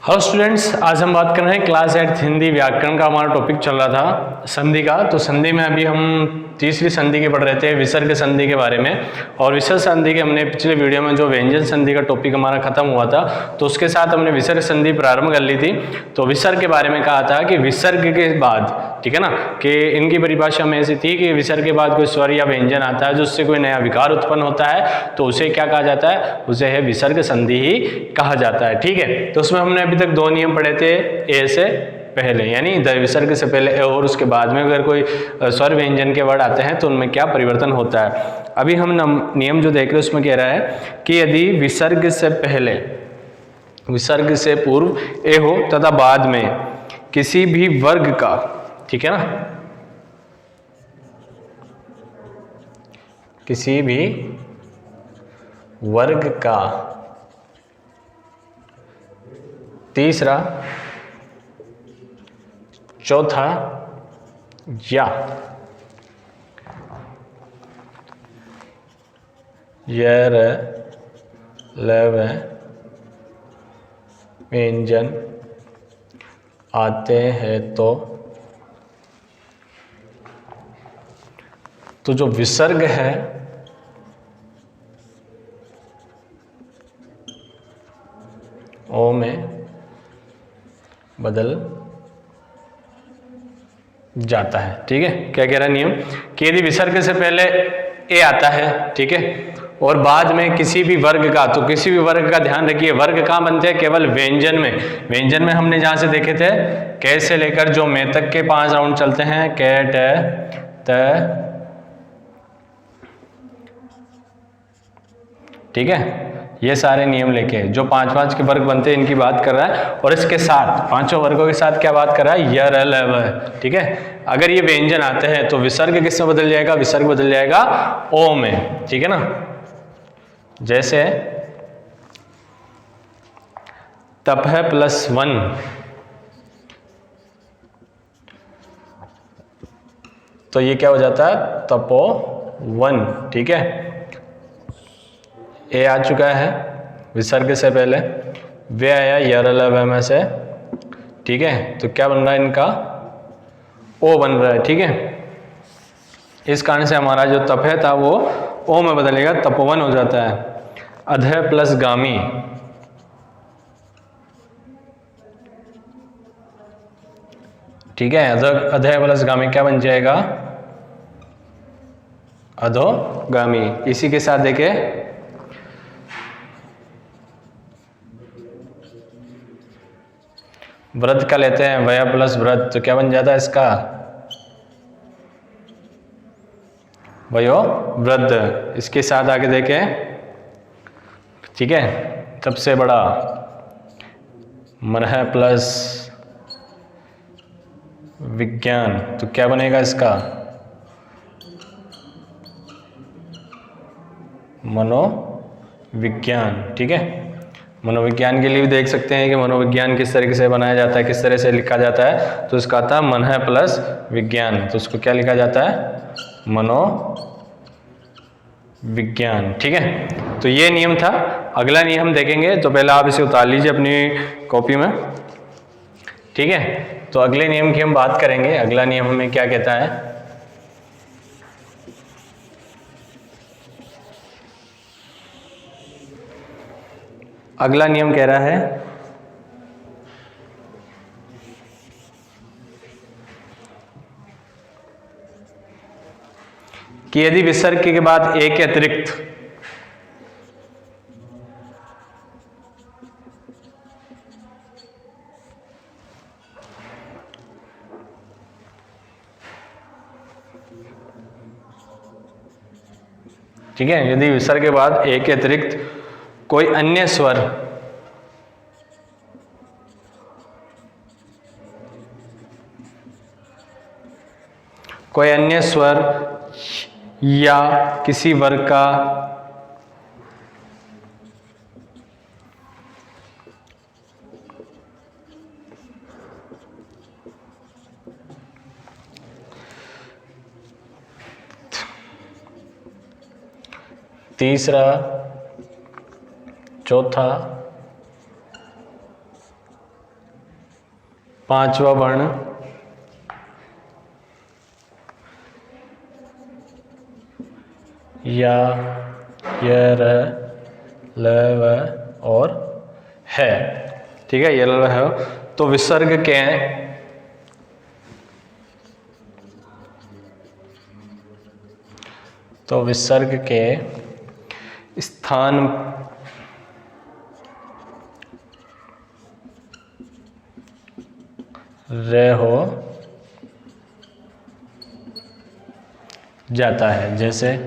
Hello students, आज हम बात कर रहे हैं क्लास 8 हिंदी व्याकरण का। हमारा टॉपिक चल रहा था संधि का। तो संधि में अभी हम तीसरी संधि के पढ़ रहे थे, विसर्ग संधि के बारे में। और विसर्ग संधि के हमने पिछले वीडियो में जो व्यंजन संधि का टॉपिक हमारा खत्म हुआ था, तो उसके साथ हमने विसर्ग संधि प्रारंभ कर ली थी। तो विसर्ग के बारे में कहा था कि विसर्ग के बाद, ठीक है ना, कि इनकी परिभाषा में ऐसी थी कि विसर्ग के बाद कोई स्वर या व्यंजन आता है जिससे कोई नया विकार उत्पन्न होता है, तो उसे क्या कहा जाता है? उसे है विसर्ग संधि ही कहा जाता है। ठीक है, तो उसमें हमने अभी तक दो नियम पढ़े थे। ए से पहले यानी विसर्ग से पहले और उसके बाद में अगर कोई स्वर व्यंजन के वर्ड आते हैं तो उनमें क्या परिवर्तन होता है। अभी हम नियम जो देख रहे हैं उसमें कह रहा है कि यदि विसर्ग से पहले, विसर्ग से पूर्व ए हो तथा बाद में किसी भी वर्ग का, ठीक है ना, किसी भी वर्ग का तीसरा, चौथा या यर लव व्यंजन आते हैं तो जो विसर्ग है ओ में बदल जाता है। ठीक है, क्या कह रहा है नियम कि यदि विसर्ग से पहले ए आता है, ठीक है, और बाद में किसी भी वर्ग का, तो किसी भी वर्ग का ध्यान रखिए, वर्ग कहाँ बनते हैं? केवल व्यंजन में। व्यंजन में हमने जहां से देखे थे, कै से लेकर जो मैं तक के 5 राउंड चलते हैं, कै ट त, ठीक है, ये सारे नियम लेके जो 5-5 के वर्ग बनते हैं इनकी बात कर रहा है। और इसके साथ पांचों वर्गों के साथ क्या बात कर रहा है? यर लव। ठीक है, अगर ये व्यंजन आते हैं तो विसर्ग किस में बदल जाएगा? विसर्ग बदल जाएगा ओ में। ठीक है ना, जैसे तप है +1, तो ये क्या हो जाता है? तपोवन। ठीक है, ए आ चुका है विसर्ग से पहले, वे आया यर लव में से। ठीक है, तो क्या बन रहा है इनका? ओ बन रहा है। ठीक है, इस कारण से हमारा जो तप है था वो ओ में बदलेगा, तपोवन हो जाता है। अधय प्लस गामी, ठीक है, अधय प्लस गामी क्या बन जाएगा? अधोगामी। इसी के साथ देखे व्रत का लेते हैं, वया प्लस व्रत, तो क्या बन जाता है इसका? वयो वृद्ध। इसके साथ आगे देखें, ठीक है, सबसे बड़ा मरह प्लस विज्ञान, तो क्या बनेगा इसका? मनोविज्ञान। ठीक है, मनोविज्ञान के लिए भी देख सकते हैं कि मनोविज्ञान किस तरीके से बनाया जाता है, किस तरह से लिखा जाता है। तो इसका आता है मन है प्लस विज्ञान, तो उसको क्या लिखा जाता है? मनोविज्ञान। ठीक है, तो ये नियम था। अगला नियम देखेंगे, तो पहले आप इसे उतार लीजिए अपनी कॉपी में। ठीक है, तो अगले नियम की हम बात करेंगे। अगला नियम हमें क्या कहता है? अगला नियम कह रहा है कि यदि विसर्ग के बाद ए के अतिरिक्त ठीक है, यदि विसर्ग के बाद ए के अतिरिक्त कोई अन्य स्वर या किसी वर्ग का तीसरा, चौथा पांचवा वर्ण या, य, र, ल, व और है। ठीक है, ये ल, है। तो विसर्ग के स्थान रे हो जाता है। जैसे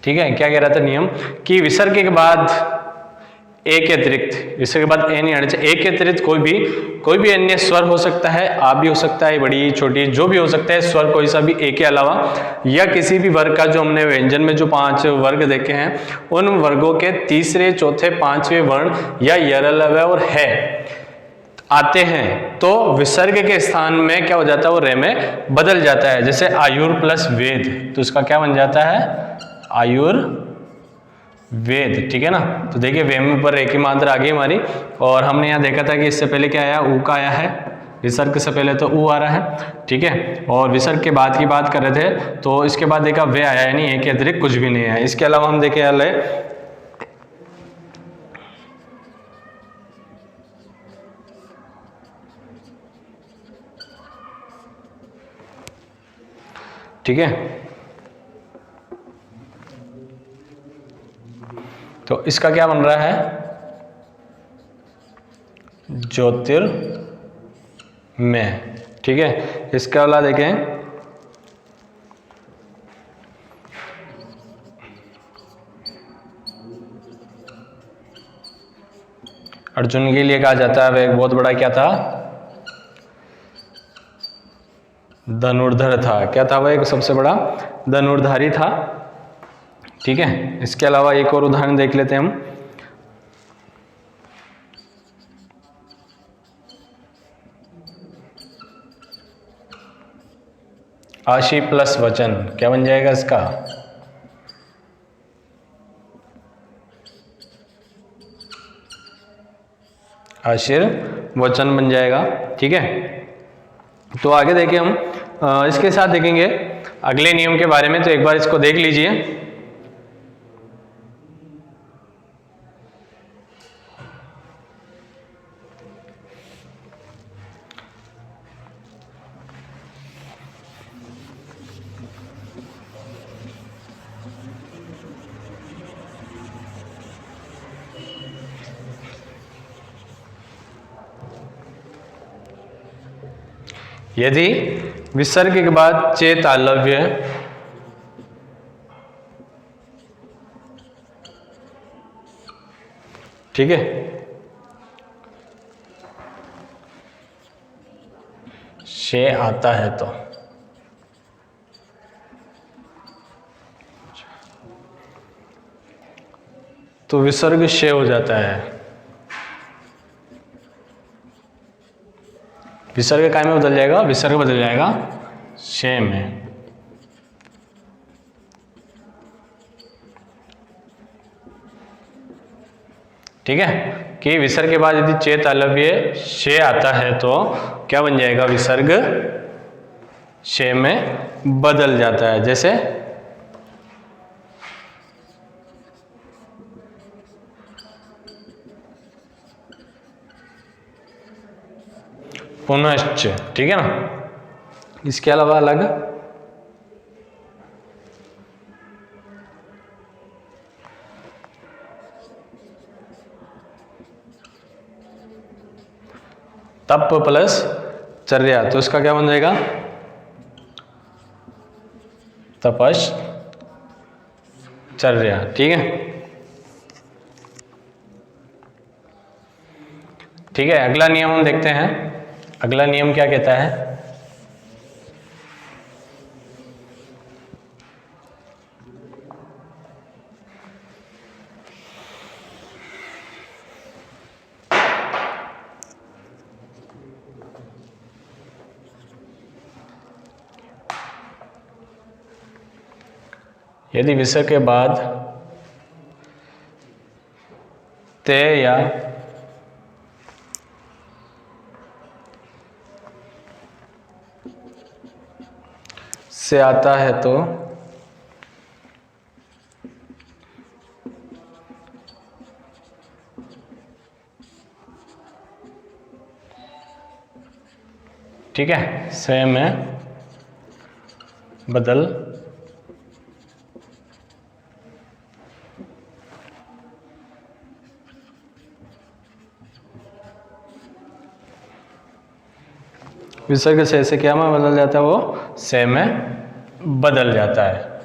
ठीक है, क्या कह रहा था नियम कि विसर्ग के बाद ए के अतिरिक्त, विसर्ग के बाद ए नहीं आना चाहिए। ए के अतिरिक्त कोई भी अन्य स्वर हो सकता है, आ भी हो सकता है, बड़ी छोटी जो भी हो सकता है स्वर कोई सा भी ए के अलावा, या किसी भी वर्ग का, जो हमने व्यंजन में जो 5 वर्ग देखे हैं उन वर्गों के तीसरे, चौथे, पांचवें वर्ण या य, ल, व और है आते हैं तो विसर्ग के स्थान में क्या हो जाता है, वो रे में बदल जाता है। जैसे आयुर प्लस वेद, तो इसका क्या बन जाता है, आयुर्वेद। ठीक है ना। तो देखिए वेम पर एक ही मात्रा आ गई हमारी, और हमने यहाँ देखा था कि इससे पहले क्या आया, ऊ का आया है, विसर्ग से पहले तो ऊ आ रहा है। ठीक है, और विसर्ग के बाद की बात कर रहे थे तो इसके बाद देखा वे आया, यानी एक के अतिरिक्त कुछ भी नहीं है। इसके अलावा हम देखे है ठीक है। तो इसका क्या बन रहा है, ज्योतिर्मय। ठीक है, इसके अलावा देखें अर्जुन के लिए कहा जाता है वह एक बहुत बड़ा क्या था, धनुर्धर था। क्या था वह, एक सबसे बड़ा धनुर्धारी था। ठीक है, इसके अलावा एक और उदाहरण देख लेते हैं हम। आशी प्लस वचन, क्या बन जाएगा इसका, आशीर्वचन बन जाएगा। ठीक है, तो आगे देखें हम इसके साथ देखेंगे अगले नियम के बारे में, तो एक बार इसको देख लीजिए। यदि विसर्ग के बाद चे तालव्य ठीक है, शे आता है तो विसर्ग शे हो जाता है। विसर्ग काय में बदल जाएगा, विसर्ग बदल जाएगा शे में। ठीक है, कि विसर्ग के बाद यदि चे तालव्य शे आता है तो क्या बन जाएगा, विसर्ग शे में बदल जाता है। जैसे पुनश्च। ठीक है ना। इसके अलावा अलग तप प्लस चर्या, तो इसका क्या बन जाएगा, तपश्चर्या। ठीक है, ठीक है। अगला नियम हम देखते हैं। अगला नियम क्या कहता है, यदि विसर्ग के बाद ते या से आता है तो ठीक है, से में बदल विसर्ग से क्या में बदल जाता है, वो से में बदल जाता है।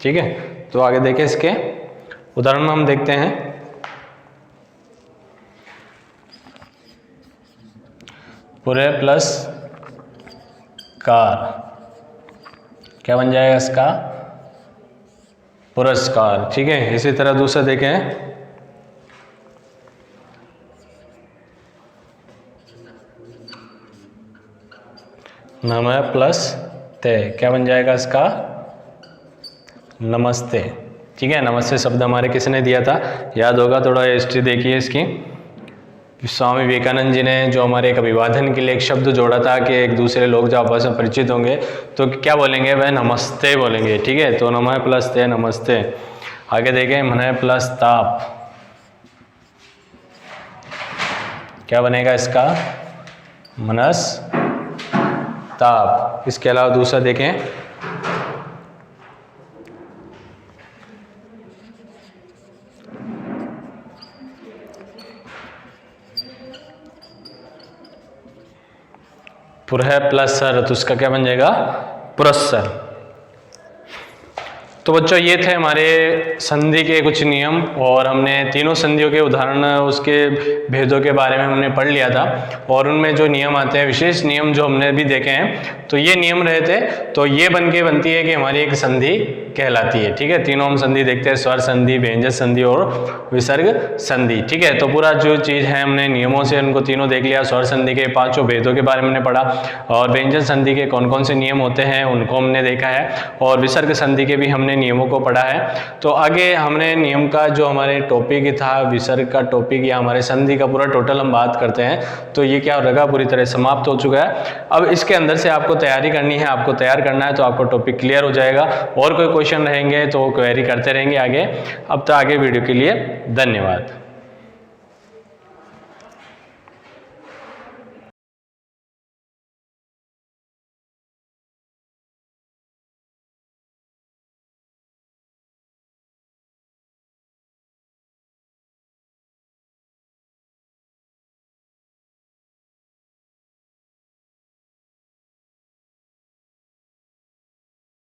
ठीक है, तो आगे देखें, इसके उदाहरण में हम देखते हैं। पुरे प्लस कार, क्या बन जाएगा इसका, पुरस्कार। ठीक है, इसी तरह दूसरा देखें, नमः प्लस ते, क्या बन जाएगा इसका, नमस्ते। ठीक है, नमस्ते शब्द हमारे किसने दिया था, याद होगा, थोड़ा हिस्ट्री देखिए इसकी। स्वामी विवेकानंद जी ने जो हमारे एक अभिवादन के लिए एक शब्द जोड़ा था कि एक दूसरे लोग जब आपस में परिचित होंगे तो क्या बोलेंगे, वह नमस्ते बोलेंगे। ठीक है, तो नमः प्लस ते, नमस्ते। आगे देखें, मनः प्लस ताप, क्या बनेगा इसका, मनस ताप। इसके अलावा दूसरा देखें, पुरह प्लस सर, तो उसका क्या बन जाएगा, पुरस्सर। तो बच्चों ये थे हमारे संधि के कुछ नियम, और हमने तीनों संधियों के उदाहरण, उसके भेदों के बारे में हमने पढ़ लिया था, और उनमें जो नियम आते हैं, विशेष नियम जो हमने भी देखे हैं, तो ये नियम रहे थे। तो ये बनती है कि हमारी एक संधि कहलाती है। ठीक है, तीनों हम संधि देखते हैं, स्वर संधि, व्यंजक संधि और विसर्ग संधि। ठीक है, तो पूरा जो चीज़ है हमने नियमों से उनको तीनों देख लिया। स्वर संधि के 5 भेदों के बारे में हमने पढ़ा, और व्यंजन संधि के कौन कौन से नियम होते हैं उनको हमने देखा है, और विसर्ग संधि के भी हमने नियमों को पढ़ा है। तो आगे हमने नियम का जो हमारे टॉपिक था, विसर्ग का टॉपिक या हमारे संधि का पूरा टोटल हम बात करते हैं, तो ये क्या हो रहेगा, पूरी तरह समाप्त हो चुका है। अब इसके अंदर से आपको तैयारी करनी है, आपको तैयार करना है, तो आपको टॉपिक क्लियर हो जाएगा। और कोई क्वेश्चन रहेंगे तो क्वेरी करते रहेंगे आगे। अब तो आगे वीडियो के लिए धन्यवाद।